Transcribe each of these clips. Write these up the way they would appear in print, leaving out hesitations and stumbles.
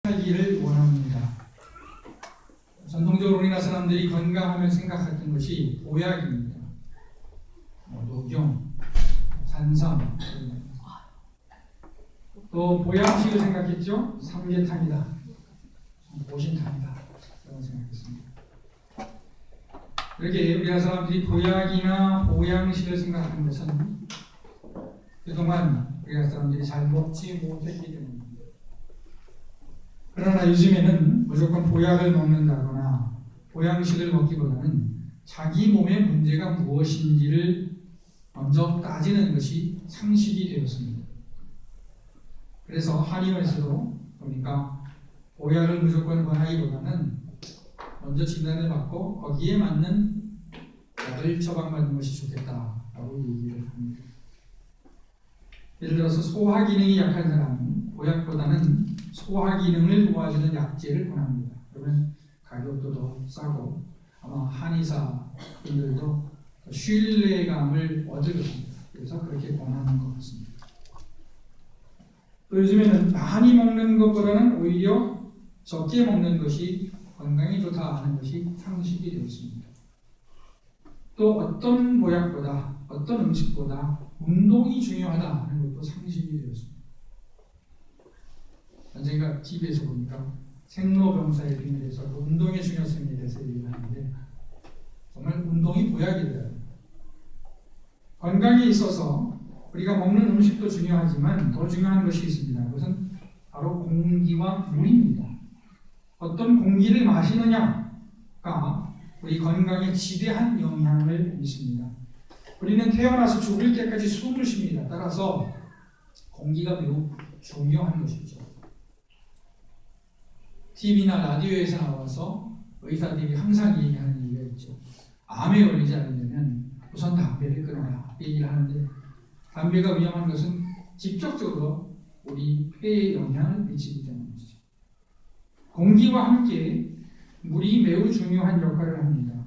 하기를 원합니다. 전통적으로 우리나라 사람들이 건강하면 생각했던 것이 보약입니다. 녹용, 산삼, 또 보양식을 생각했죠. 삼계탕이다, 보신탕이다, 라고 생각했습니다. 이렇게 우리나라 사람들이 보약이나 보양식을 생각하는 것은 그동안 우리나라 사람들이 잘 먹지 못했기 때문입니다. 그러나 요즘에는 무조건 보약을 먹는다거나 보양식을 먹기보다는 자기 몸의 문제가 무엇인지를 먼저 따지는 것이 상식이 되었습니다. 그래서 한의원에서도 보니까 보약을 무조건 권하기보다는 먼저 진단을 받고 거기에 맞는 약을 처방받는 것이 좋겠다라고 얘기를 합니다. 예를 들어서 소화 기능이 약한 사람은 보약보다는 소화 기능을 도와주는 약재를 권합니다. 그러면 가격도 더 싸고 아마 한의사 분들도 신뢰감을 얻을 겁니다. 그래서 그렇게 권하는 것 같습니다. 또 요즘에는 많이 먹는 것보다는 오히려 적게 먹는 것이 건강에 좋다 하는 것이 상식이 되었습니다. 또 어떤 보약보다 어떤 음식보다 운동이 중요하다 하는 것도 상식이 되었습니다. 언젠가 TV에서 보니까 생로병사의 비밀에서 운동의 중요성에 대해서 얘기를 하는데 정말 운동이 보약이더라고요. 건강에 있어서 우리가 먹는 음식도 중요하지만 더 중요한 것이 있습니다. 그것은 바로 공기와 물입니다. 어떤 공기를 마시느냐가 우리 건강에 지대한 영향을 미칩니다. 우리는 태어나서 죽을 때까지 숨을 쉽니다. 따라서 공기가 매우 중요한 것이죠. TV나 라디오에서 나와서 의사들이 항상 얘기하는 얘기가 있죠. 암에 걸리지 않으려면 우선 담배를 끊어라 얘기를 하는데 담배가 위험한 것은 직접적으로 우리 폐에 영향을 미치기 때문이죠. 공기와 함께 물이 매우 중요한 역할을 합니다.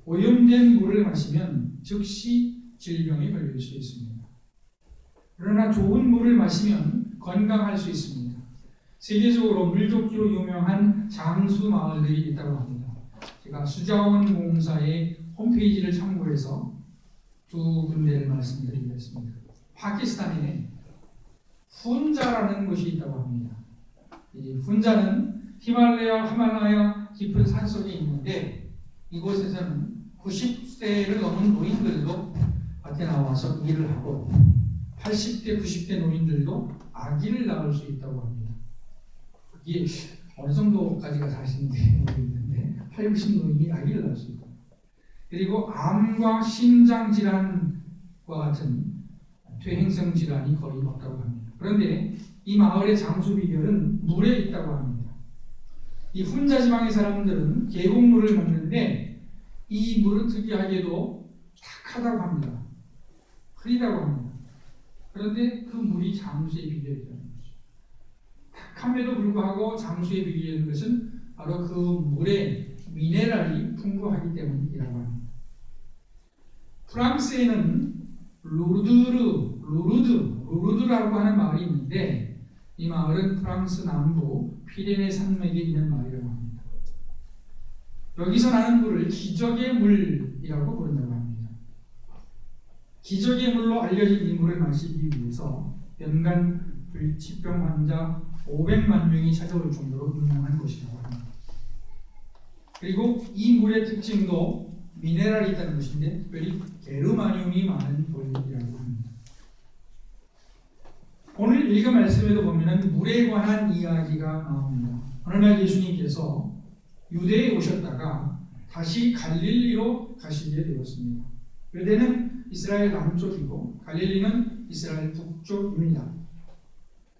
오염된 물을 마시면 즉시 질병에 걸릴 수 있습니다. 그러나 좋은 물을 마시면 건강할 수 있습니다. 세계적으로 물좋기로 유명한 장수 마을들이 있다고 합니다. 제가 수자원공사의 홈페이지를 참고해서 두 군데를 말씀드리겠습니다. 파키스탄에 훈자라는 곳이 있다고 합니다. 이 훈자는 히말라야 깊은 산속에 있는데 이곳에서는 90세를 넘은 노인들도 밭에 나와서 일을 하고 80대, 90대 노인들도 아기를 낳을 수 있다고 합니다. 이게 어느 정도까지가 사실인지 모르겠는데 8, 90 노인이 아기를 낳을 수 있고 그리고 암과 심장질환과 같은 퇴행성 질환이 거의 없다고 합니다. 그런데 이 마을의 장수 비결은 물에 있다고 합니다. 이 훈자 지방의 사람들은 계곡물을 먹는데 이 물은 특이하게도 탁하다고 합니다. 흐리다고 합니다. 그런데 그 물이 장수의 비결이라는 거죠. 탁함에도 불구하고 장수의 비결인 것은 바로 그 물에 미네랄이 풍부하기 때문이라고 합니다. 프랑스에는 루르드라고 하는 마을이 있는데 이 마을은 프랑스 남부 피레네 산맥에 있는 마을이라고 합니다. 여기서 나는 물을 기적의 물이라고 부른다고 합니다. 기적의 물로 알려진 이 물을 마시기 위해서 연간 불치병 환자 500만 명이 찾아올 정도로 유명한 곳이라고 합니다. 그리고 이 물의 특징도 미네랄이 있다는 것인데 특별히 게르마늄이 많은 물이라고 합니다. 오늘 읽은 말씀에도 보면 물에 관한 이야기가 나옵니다. 어느 날 예수님께서 유대에 오셨다가 다시 갈릴리로 가시게 되었습니다. 유대는 이스라엘 남쪽이고 갈릴리는 이스라엘 북쪽입니다.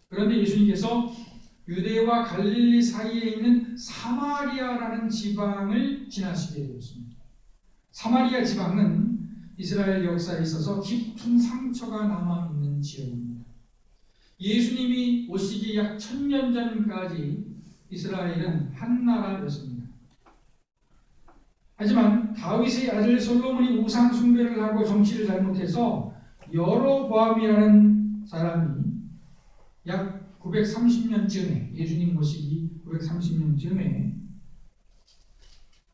그런데 예수님께서 유대와 갈릴리 사이에 있는 사마리아라는 지방을 지나시게 되었습니다. 사마리아 지방은 이스라엘 역사에 있어서 깊은 상처가 남아있는 지역입니다. 예수님이 오시기 약 1000년 전까지 이스라엘은 한 나라였습니다. 하지만 다윗의 아들 솔로몬이 우상 숭배를 하고 정치를 잘못해서 여로보암이라는 사람이 약 930년쯤에 예수님 모시기 930년쯤에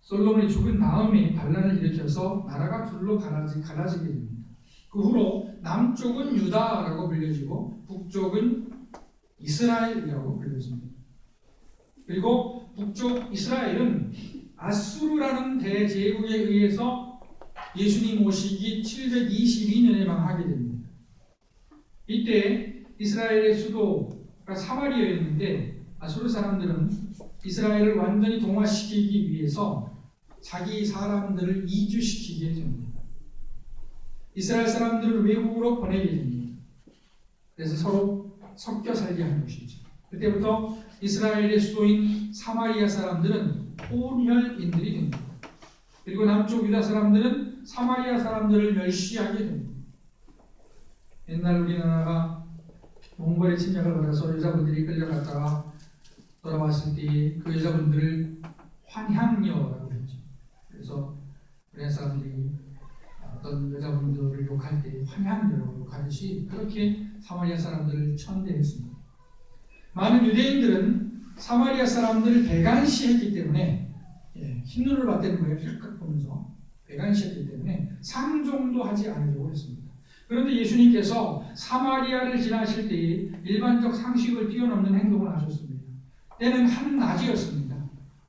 솔로몬이 죽은 다음에 반란을 일으켜서 나라가 둘로 갈라지게 됩니다. 그 후로 남쪽은 유다라고 불려지고 북쪽은 이스라엘이라고 불려집니다. 그리고 북쪽 이스라엘은 아수르라는 대제국에 의해서 예수님 오시기 722년에 망하게 됩니다. 이때 이스라엘의 수도가 사마리아였는데 아수르 사람들은 이스라엘을 완전히 동화시키기 위해서 자기 사람들을 이주시키게 됩니다. 이스라엘 사람들을 외국으로 보내게 됩니다. 그래서 서로 섞여 살게 하는 것이죠. 그때부터 이스라엘의 수도인 사마리아 사람들은 혼혈인들이 됩니다. 그리고 남쪽 유다 사람들은 사마리아 사람들을 멸시하게 됩니다. 옛날 우리나라가 몽골의 침략을 받아서 여자분들이 끌려갔다가 돌아왔을 때 그 여자분들을 환향녀라고 했죠. 그래서 우리나라 사람들이 어떤 여자분들을 욕할 때 환향녀라고 욕하듯이 그렇게 사마리아 사람들을 천대했습니다. 많은 유대인들은 사마리아 사람들을 배관시했기 때문에 흰눈을 봤다는 거예요. 힐끗 보면서 배관시했기 때문에 상종도 하지 않으려고 했습니다. 그런데 예수님께서 사마리아를 지나실 때에 일반적 상식을 뛰어넘는 행동을 하셨습니다. 때는 한낮이었습니다.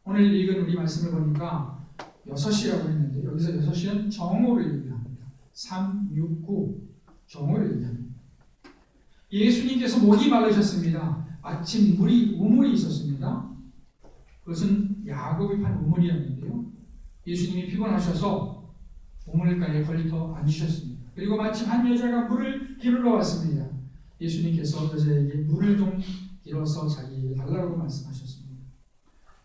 오늘 읽은 우리 말씀을 보니까 6시라고 했는데 여기서 6시는 정오를 얘기합니다. 3, 6, 9 정오를 얘기합니다. 예수님께서 목이 마르셨습니다. 마침 우물이 있었습니다. 그것은 야곱이 판 우물이었는데요. 예수님이 피곤하셔서 우물가에 걸터 앉으셨습니다. 그리고 마침 한 여자가 물을 기르러 왔습니다. 예수님께서 여자에게 물을 좀 길어서 자기에게 달라고 말씀하셨습니다.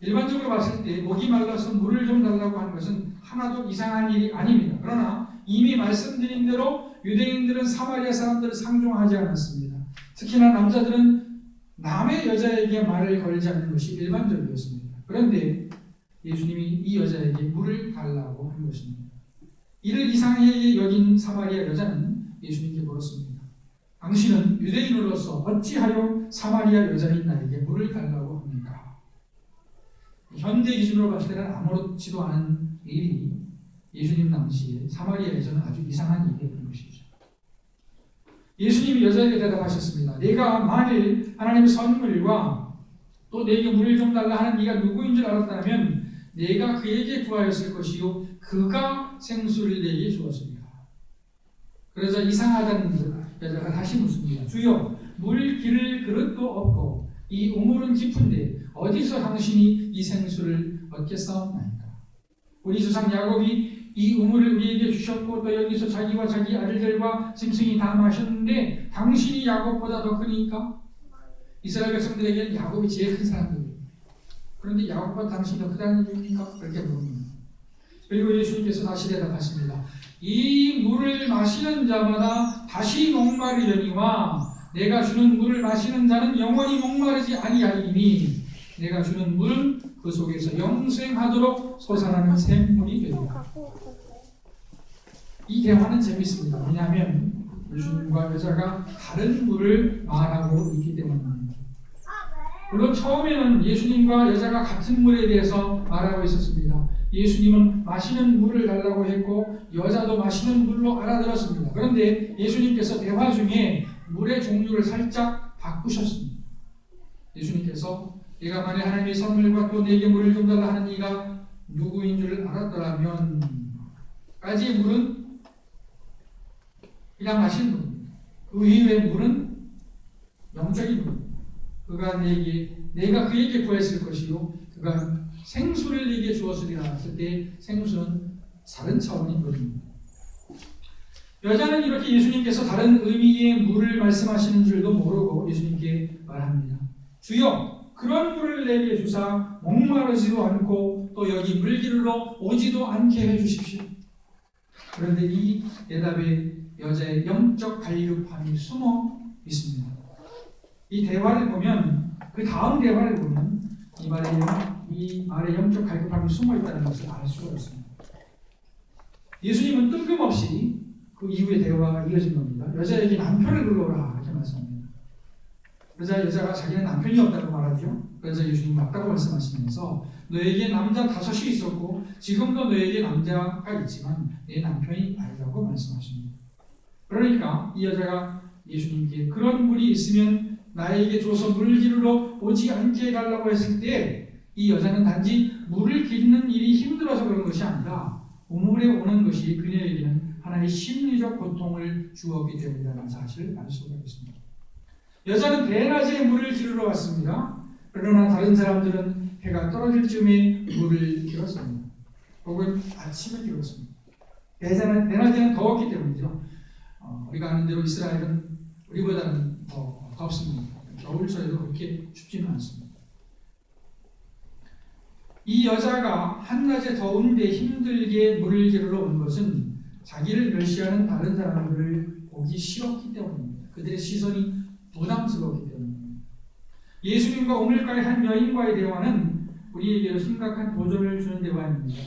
일반적으로 봤을 때 목이 말라서 물을 좀 달라고 하는 것은 하나도 이상한 일이 아닙니다. 그러나 이미 말씀드린 대로 유대인들은 사마리아 사람들을 상종하지 않았습니다. 특히나 남자들은 남의 여자에게 말을 걸지 않는 것이 일반적이었습니다. 그런데 예수님이 이 여자에게 물을 달라고 한 것입니다. 이를 이상하게 여긴 사마리아 여자는 예수님께 물었습니다. 당신은 유대인으로서 어찌하여 사마리아 여자인 나에게 물을 달라고 합니까? 현대 기준으로 봤을 때는 아무렇지도 않은 일이 예수님 당시에 사마리아에서는 아주 이상한 일이었던 것이죠. 예수님이 여자에게 대답하셨습니다. 내가 만일 하나님의 선물과 또 내게 물을 좀 달라 하는 네가 누구인 줄 알았다면 내가 그에게 구하였을 것이요 그가 생수를 내게 주었습니다. 그러자 이상하다는 여자가 다시 묻습니다. 주여 물 기를 그릇도 없고 이 우물은 깊은데 어디서 당신이 이 생수를 얻겠사옵나이까? 우리 조상 야곱이 이 우물을 우리에게 주셨고 또 여기서 자기와 자기 아들들과 짐승이 다 마셨는데 당신이 야곱보다 더 크니까? 이스라엘 백성들에게는 야곱이 제일 큰 사람들이에요. 그런데 야곱보다 당신이 더 크다는 얘기입니까? 그렇게 물습니다. 그리고 예수님께서 다시 대답하십니다. 이 물을 마시는 자마다 다시 목마르려니와 내가 주는 물을 마시는 자는 영원히 목마르지 아니하리니 내가 주는 물은 그 속에서 영생하도록 솟아나는 샘물이 되리라. 이 대화는 재밌습니다. 왜냐하면 예수님과 여자가 다른 물을 말하고 있기 때문입니다. 물론 처음에는 예수님과 여자가 같은 물에 대해서 말하고 있었습니다. 예수님은 마시는 물을 달라고 했고 여자도 마시는 물로 알아들었습니다. 그런데 예수님께서 대화 중에 물의 종류를 살짝 바꾸셨습니다. 예수님께서 내가 만약 하나님의 선물과 또 내게 물을 좀 달라 하는 이가 누구인 줄 알았더라면 까지의 물은 그냥 마시는 물입니다. 그 이후의 물은 영적인 물입니다. 내가 그에게 구했을 것이요 그가 생수를 내게 주었으리라 했을 때 생수는 다른 차원인 물입니다. 여자는 이렇게 예수님께서 다른 의미의 물을 말씀하시는 줄도 모르고 예수님께 말합니다. 주여 그런 물을 내게 주사 목마르지도 않고 또 여기 물 기르러 오지도 않게 해주십시오. 그런데 이 대답에 여자의 영적 갈급함이 숨어 있습니다. 이 대화를 보면 그 다음 대화를 보면 이 말에 영적 갈급함이 숨어 있다는 것을 알 수가 있습니다. 예수님은 뜬금없이 그 이후의 대화가 이어진 겁니다. 여자에게 남편을 불러오라 이렇게 말씀합니다. 그러자 여자가 자기는 남편이 없다고 말하죠. 그래서 예수님 맞다고 말씀하시면서 너에게 남자 5이 있었고 지금도 너에게 남자가 있지만 내 남편이 아니라고 말씀하십니다. 그러니까 이 여자가 예수님께 그런 물이 있으면 나에게 줘서 물을 기르러 오지 않게 해달라고 했을 때 이 여자는 단지 물을 기르는 일이 힘들어서 그런 것이 아니라 우물에 오는 것이 그녀에게는 하나의 심리적 고통을 주었기 때문이라는 사실을 알 수가 있습니다. 여자는 대낮에 물을 기르러 왔습니다. 그러나 다른 사람들은 해가 떨어질 즈음에 물을 길었습니다. 혹은 아침에 길었습니다. 대낮에는 더웠기 때문이죠. 우리가 아는 대로 이스라엘은 우리보다는 더 덥습니다. 겨울철에도 그렇게 춥지는 않습니다. 이 여자가 한낮에 더운데 힘들게 물을 기르러 온 것은 자기를 멸시하는 다른 사람들을 보기 싫었기 때문입니다. 그들의 시선이 부담스러웠기 때문입니다. 예수님과 우물가의 한 여인과의 대화는 우리에게 심각한 도전을 주는 대화입니다.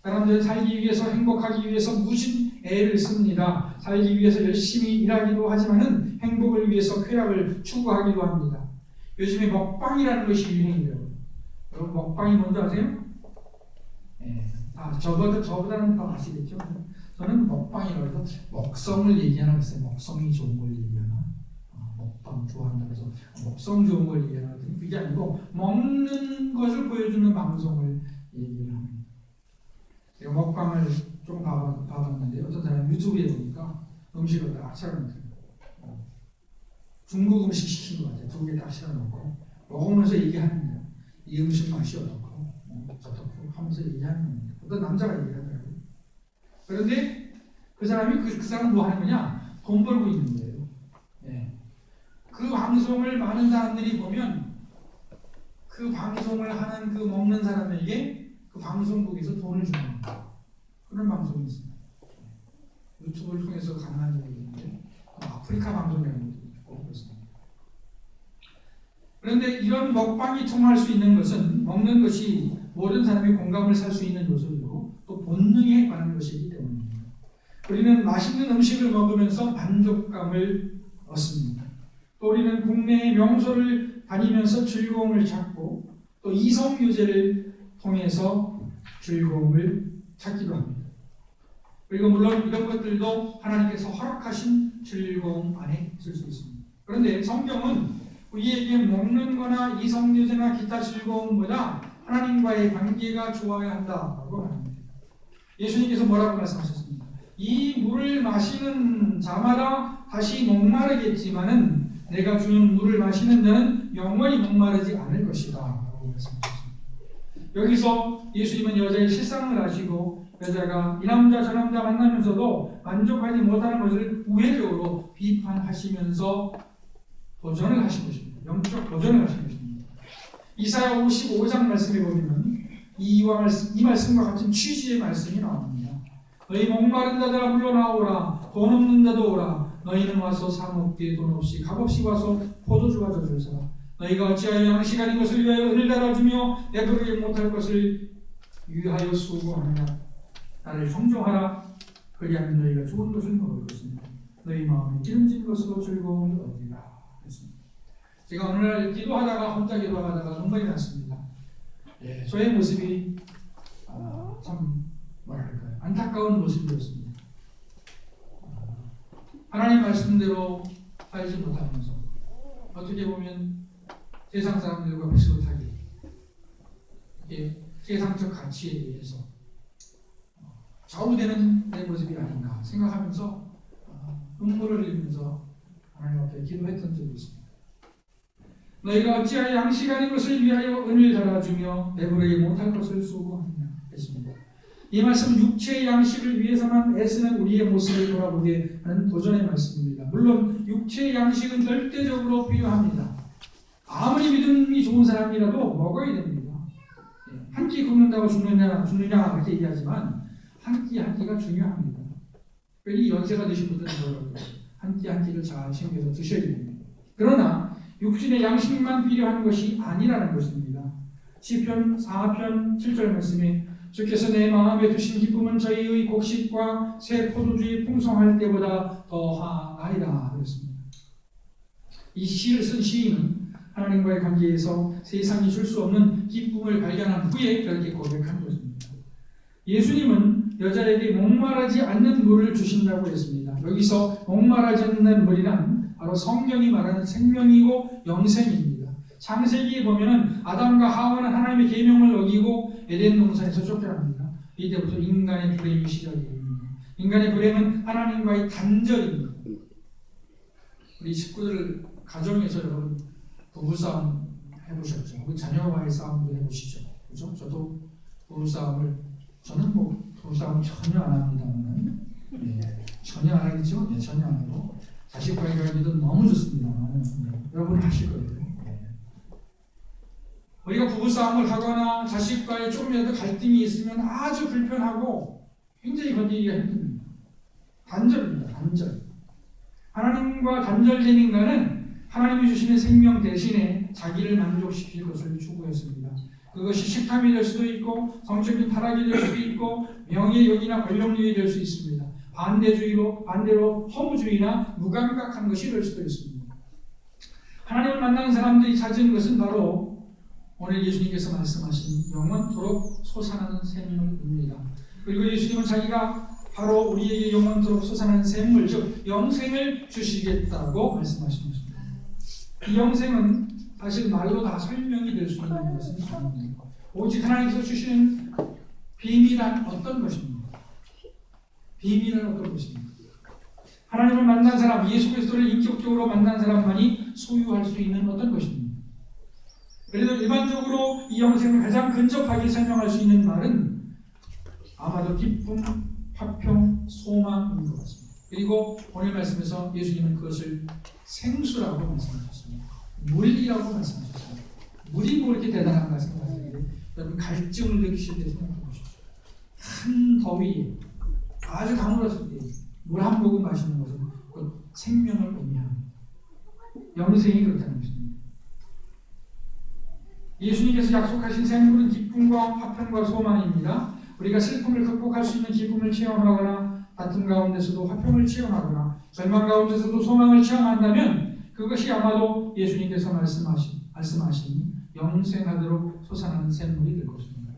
사람들은 살기 위해서 행복하기 위해서 무슨 애를 씁니다. 살기 위해서 열심히 일하기도 하지만은 행복을 위해서 쾌락을 추구하기도 합니다. 요즘에 먹방이라는 것이 유행이에요. 여러분 먹방이 뭔지 아세요? 네. 저보다는 더 아시겠죠? 저는 먹방이라고 해서 먹성을 얘기하나 했어요. 먹성이 좋은 걸 얘기하나? 먹방 좋아한다고 해서 먹성 좋은 걸 얘기하나? 그게 아니고 먹는 것을 보여주는 방송을 얘기를 합니다. 제가 먹방을 좀 봐봤는데 어떤 사람이 유튜브에 보니까 음식을 딱 차려놓더라고요. 중국 음식 시킨 것 같아요. 2개 딱 차려놓고 먹으면서 얘기하는 거예요. 이 음식 맛이 어떻고 어떻고 하면서 얘기하는 겁니다. 어떤 남자가 얘기하더라고요. 그런데 그 사람이 그 사람 뭐 하는 거냐? 돈 벌고 있는 거예요. 네. 그 방송을 많은 사람들이 보면 그 방송을 하는 그 먹는 사람에게 그 방송국에서 돈을 주는 거예요. 그런 방송이 있습니다. 유튜브를 통해서 가능한 일이 있는데 아프리카 방송이라는 것도 있고 그렇습니다. 그런데 이런 먹방이 통할 수 있는 것은 먹는 것이 모든 사람이 공감을 살 수 있는 요소이고 또 본능에 관한 것이기 때문입니다. 우리는 맛있는 음식을 먹으면서 만족감을 얻습니다. 또 우리는 국내의 명소를 다니면서 즐거움을 찾고 또 이성유제를 통해서 즐거움을 찾기도 합니다. 그리고 물론 이런 것들도 하나님께서 허락하신 즐거움 안에 있을 수 있습니다. 그런데 성경은 우리에게 먹는 거나 이성유제나 기타 즐거움보다 하나님과의 관계가 좋아야 한다고 말합니다. 예수님께서 뭐라고 말씀하셨습니까? 이 물을 마시는 자마다 다시 목마르겠지만은 내가 주는 물을 마시는 자는 영원히 목마르지 않을 것이다 라고 말씀하셨습니다. 여기서 예수님은 여자의 실상을 아시고 여자가 이 남자 저 남자 만나면서도 만족하지 못하는 것을 우회적으로 비판하시면서 도전을 하신 것입니다. 영적 도전을 하신 것입니다. 이사야 55장 말씀에 보면 이 말씀과 같은 취지의 말씀이 나옵니다. 너희 목마른 자들아 물러나오라. 돈 없는 자도 오라. 너희는 와서 사 먹되 돈 없이 값없이 와서 포도주가 젖을 사라. 너희가 어찌하여 양식 아닌 것을 위하여 은을 달아주며 내버리지 못할 것을 위하여 수고하느냐. 나를 성종하라. 그리하면 너희가 좋은 것을 먹을 것입니다. 너희 마음이 기름진 것으로 즐거움을 얻으리라. 제가 어느 날 기도하다가 혼자 기도하다가 눈물이 났습니다. 저의 모습이 참 뭐랄까요, 안타까운 모습이었습니다. 하나님 말씀대로 살지 못하면서 어떻게 보면 세상 사람들과 비슷하게 세상적 가치에 의해서 좌우되는 내 모습이 아닌가 생각하면서 눈물을 흘리면서 하나님 앞에 기도했던 적이 있습니다. 너희가 어찌하여 양식 아닌 것을 위하여 은을 달아주며 배부르지 못할 것을 수고하느냐 했습니다. 이 말씀은 육체의 양식을 위해서만 애쓰는 우리의 모습을 돌아보게 하는 도전의 말씀입니다. 물론 육체의 양식은 절대적으로 필요합니다. 아무리 믿음이 좋은 사람이라도 먹어야 됩니다. 한 끼 굶는다고 죽느냐 그렇게 얘기하지만 한 끼 한 끼가 중요합니다. 이 연세가 되신 분들은 한 끼 한 끼를 잘 챙겨서 드셔야 됩니다. 그러나 육신의 양식만 필요한 것이 아니라는 것입니다. 시편 4편 7절 말씀에 주께서 내 마음에 두신 기쁨은 저희의 곡식과 새 포도주의 풍성할 때보다 더하나이다 그랬습니다. 이 시를 쓴 시인은 하나님과의 관계에서 세상이 줄 수 없는 기쁨을 발견한 후에 그렇게 고백한 것입니다. 예수님은 여자에게 목마르지 않는 물을 주신다고 했습니다. 여기서 목마르지 않는 물이란 바로 성경이 말하는 생명이고 영생입니다. 창세기에 보면은 아담과 하와는 하나님의 계명을 어기고 에덴 동산에서 쫓겨납니다. 이때부터 인간의 불행이 시작이 됩니다. 인간의 불행은 하나님과의 단절입니다. 우리 식구들 가정에서 여러분 부부싸움 해보셨죠? 혹은 자녀와의 싸움도 해보시죠? 그죠? 저도 저는 부부싸움 전혀 안 합니다만, 전혀 안 하겠죠? 전혀 안 하고 자식과의 관계도 너무 좋습니다만, 여러분 하실 거예요. 우리가 부부싸움을 하거나 자식과의 조금이라도 갈등이 있으면 아주 불편하고 굉장히 건드리기가 힘듭니다. 단절입니다. 단절. 하나님과 단절된 인간은 하나님이 주시는 생명 대신에 자기를 만족시킬 것을 추구했습니다. 그것이 식탐이 될 수도 있고 성적인 타락이 될 수도 있고 명예욕이나 권력욕이 될 수 있습니다. 반대로 허무주의나 무감각한 것이 될 수도 있습니다. 하나님을 만나는 사람들이 찾은 것은 바로 오늘 예수님께서 말씀하신 영원토록 솟아나는 샘물입니다. 그리고 예수님은 자기가 바로 우리에게 영원토록 솟아나는 샘물, 즉 영생을 주시겠다고 말씀하신 것입니다. 이 영생은 사실 말로 다 설명이 될 수 있는 것은 아닙니다. 오직 하나님께서 주시는 비밀한 어떤 것입니다. 비밀은 어떤 것입니다. 하나님을 만난 사람, 예수 그리스도를 인격적으로 만난 사람만이 소유할 수 있는 어떤 것입니다. 그래도 일반적으로 이 영생을 가장 근접하게 설명할 수 있는 말은 아마도 기쁨, 화평, 소망인 것 같습니다. 그리고 오늘 말씀에서 예수님은 그것을 생수라고 말씀하셨습니다. 물이라고 말씀하셨습니다. 물이 뭐 이렇게 대단한가 생각하는데 여러분 갈증을 느끼실 때 생각해 보십시오. 한 더위에 아주 가물었을 때 물 한 모금 마시는 것은 그 생명을 의미합니다. 영생이 그렇다는 것입니다. 예수님께서 약속하신 생물은 기쁨과 화평과 소망입니다. 우리가 슬픔을 극복할 수 있는 기쁨을 체험하거나 다툼 가운데서도 화평을 체험하거나 절망 가운데서도 소망을 체험한다면 그것이 아마도 예수님께서 말씀하신 영생하도록 솟아나는 샘물이 될 것입니다.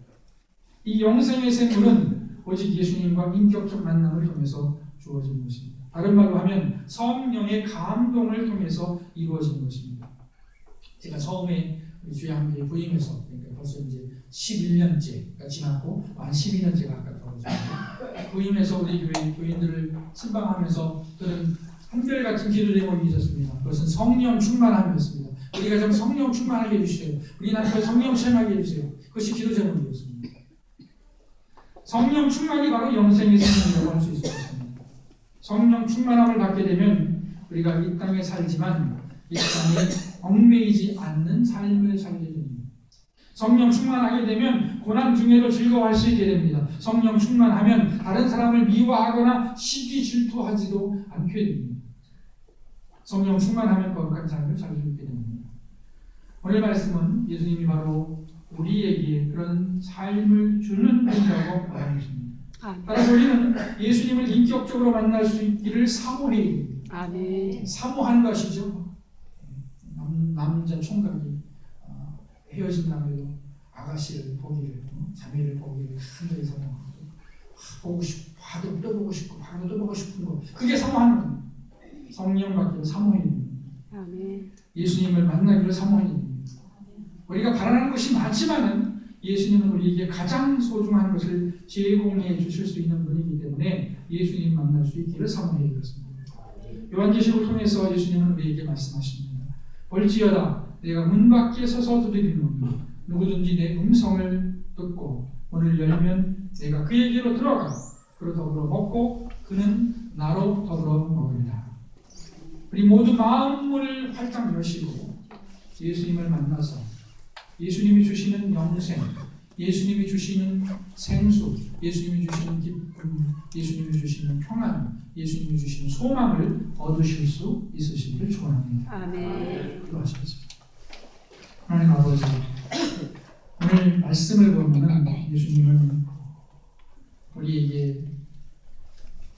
이 영생의 샘물은 오직 예수님과 인격적 만남을 통해서 주어진 것입니다. 다른 말로 하면 성령의 감동을 통해서 이루어진 것입니다. 제가 처음에 주의 함께 부임해서 그러니까 벌써 이제 11년째가 지났고 한 12년째가 가까워졌습니다. 부임해서 우리 교회 교인들을 신방하면서 그런 한결같은 기도 제목이 있었습니다. 그것은 성령 충만함이었습니다. 우리가 좀 성령 충만하게 해주세요. 우리 남편 성령 체험하게 해주세요. 그것이 기도 제목이었습니다. 성령 충만이 바로 영생의 생명이라고 할 수 있을 것입니다. 성령 충만함을 받게 되면 우리가 이 땅에 살지만 이 땅에 얽매이지 않는 삶을 살게 됩니다. 성령 충만하게 되면 고난 중에도 즐거워할 수 있게 됩니다. 성령 충만하면 다른 사람을 미워하거나 시기 질투하지도 않게 됩니다. 성령 충만하면 거룩한 삶을 살 수 있게 됩니다. 오늘 말씀은 예수님이 바로 우리에게 그런 삶을 주는 분이라고 말하는 것입니다. 따라서 우리는 예수님을 인격적으로 만날 수 있기를 사모해야 됩니다. 아멘. 사모하는 것이죠. 남자 총각이 헤어진다면도 아가씨를 보기를, 자매를 보기를 간절히 사모하고 보고 싶고 봐도 떠보고 싶고 봐도 떠보고 싶은 거 그게 사모하는 겁니다. 성령 받기를 사모해야 됩니다. 아멘. 예수님을 만나기를 사모해야 됩니다. 우리가 바라는 것이 많지만은 예수님은 우리에게 가장 소중한 것을 제공해 주실 수 있는 분이기 때문에 예수님 만날 수 있기를 사모해야 되겠습니다. 요한계시록을 통해서 예수님은 우리에게 말씀하십니다. 볼지어다 내가 문 밖에 서서 두드리노니 누구든지 내 음성을 듣고 문을 열면 내가 그에게로 들어가 그로 더불어 먹고 그는 나로 더불어 먹으리라. 우리 모두 마음을 활짝 여시고 예수님을 만나서 예수님이 주시는 영생, 예수님이 주시는 생수, 예수님이 주시는 기쁨, 예수님이 주시는 평안, 예수님이 주시는 소망을 얻으실 수 있으시기를 축원합니다. 아멘. 기도하시겠습니다. 하나님 아버지, 오늘 말씀을 보면 예수님은 우리에게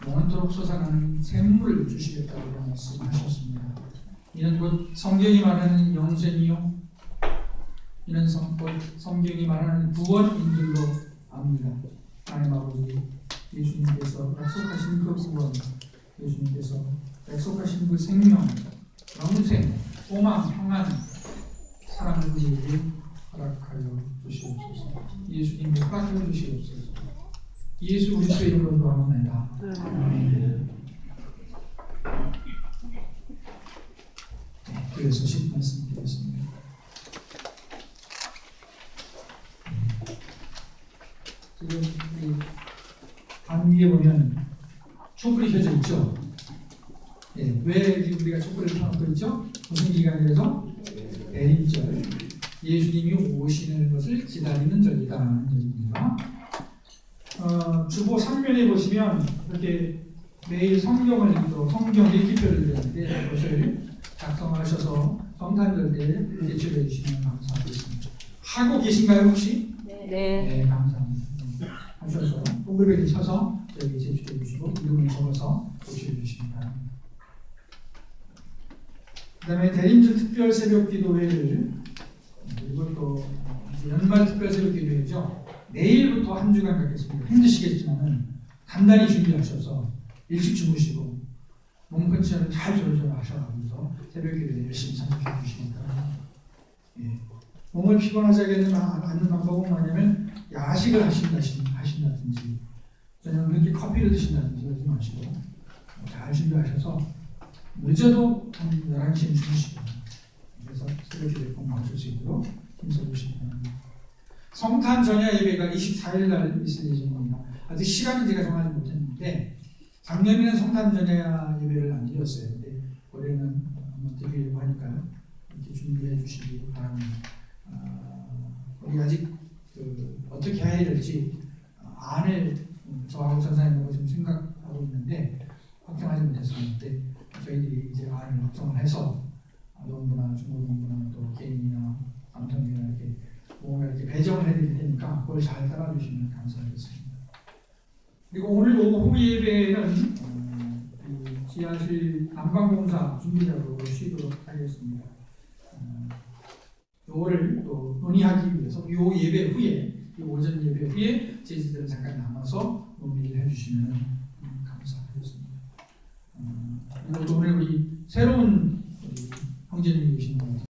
영원토록 솟아나는 샘물을 주시겠다고 말씀하셨습니다. 이는 곧 성경이 말하는 영생이요 이는 곧 성경이 말하는 구원인 줄로 압니다. 하나님 아버지, 예수님께서 약속하신 그 구원, 예수님께서 약속하신 그 생명, 영생, 소망, 평안, 사랑을 우리에게 허락하여 주시옵소서. 예수님 못 박혀 주시옵소서. 예수 그리스도 이름으로 기도합니다. 아멘. 그래서 10 말씀드리겠습니다. 지금 단 위에 보면 촛불이 켜져 있죠. 예, 왜 지금 우리가 촛불을 켜놓고 있죠? 무슨 기간이라서? 대림절. 예수님이 오시는 것을 기다리는 절이다 하는 절입니다. 주보 3면에 보시면 이렇게 매일 성경 읽기표를 드렸는데 그것을 작성하셔서 성탄절 때 제출해 주시면 감사하겠습니다. 하고 계신가요 혹시? 네. 감사합니다. 하셔서 동글베리 쳐서 저에게 제출해 주시고 이름을 적어서 제출해 주시기 바랍니다. 그 다음에 대림절 특별 새벽 기도회를 그리고 또 연말 특별 새벽 기도회죠. 내일부터 한 주간 갖겠습니다. 힘드시겠지만은 단단히 준비하셔서 일찍 주무시고 몸 컨디션을 잘 조절하셔서 새벽 기도회 열심히 참석해 주시기 바랍니다. 예. 몸을 피곤하지 않는 방법은 뭐냐면 야식을 하신다든지 저녁 늦게 커피를 드신다든지 그러지 마시고 잘 준비하셔서 늦어도 한 11시에 주무시고 그래서 새벽 기도에 꼭 나오실 수 있도록 힘써주시기 바랍니다. 성탄 전야 예배가 24일 날 있을 예정입니다. 아직 시간은 제가 정하지 못했는데 작년에는 성탄 전야 예배를 안 드렸어요. 근데 올해는 한번 드리려고 하니까요. 이렇게 준비해 주시기 바랍니다. 우리 아직 어떻게 해야 될지 안을 저하고 전사님하고 지금 생각하고 있는데 확정하지 못했었는데 저희들이 이제 안을 확정을 해서 농부나 중고농부나 또 개인이나 남성이나 이렇게 뭔가 이렇게 배정을 해드릴 테니까 그걸 잘 따라주시면 감사하겠습니다. 그리고 오늘 오후 예배는 지하실 난방공사 준비작업을 쉬도록 하겠습니다. 요거를 또 논의하기 위해서 요 예배 후에 이 오전 예배 후에 제지들을 잠깐 남아서 논의를 해주시면 감사하겠습니다. 그리고 오늘 우리 새로운 우리 형제님이 계신 것